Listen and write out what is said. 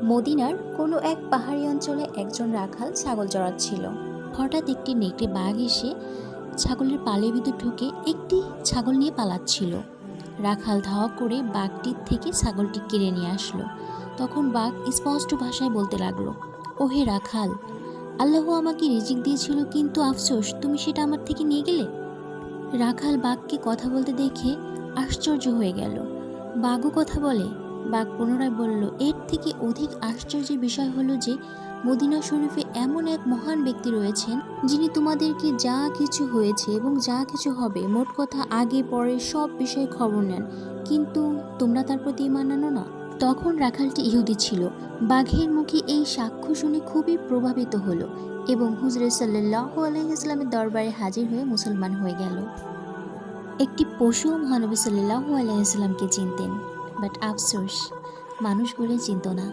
মদিনার কোনো এক পাহাড়ি অঞ্চলে একজন রাখাল ছাগল চড়াচ্ছিল। হঠাৎ একটি নেকড়ে বাঘ এসে ছাগলের পালের ভিতর ঢুকে একটি ছাগল নিয়ে পালাচ্ছিল। রাখাল ধাওয়া করে বাঘটির থেকে ছাগলটি কেড়ে নিয়ে আসলো। তখন বাঘ স্পষ্ট ভাষায় বলতে লাগলো, ওহে রাখাল, আল্লাহ আমাকে রিজিক দিয়েছিল, কিন্তু আফসোস তুমি সেটা আমার থেকে নিয়ে গেলে। রাখাল বাঘকে কথা বলতে দেখে আশ্চর্য হয়ে গেল। বাঘও কথা বলে? বাঘ পুনরায় বলল, এর থেকে অধিক আশ্চর্যের বিষয় হলো যে মদিনা শরীফে এমন এক মহান ব্যক্তি রয়েছেন যিনি তোমাদেরকে যা কিছু হয়েছে এবং যা কিছু হবে, মোট কথা আগে পরে সব বিষয়ে খবর নেন, কিন্তু তোমরা তার প্রতি ঈমান আনো না। তখন রাখালটি ইহুদি ছিল। বাঘের মুখে এই সাক্ষ্য শুনে খুবই প্রভাবিত হলো এবং হুজরত সাল্লাল্লাহু আলাইহি ওয়াসাল্লামের দরবারে হাজির হয়ে মুসলমান হয়ে গেল। একটি পশুও মহানবী সাল্লাল্লাহু আলাইহি ওয়াসাল্লামকে চিনতেন, বাট আফসোস মানুষগুলো চিনত না।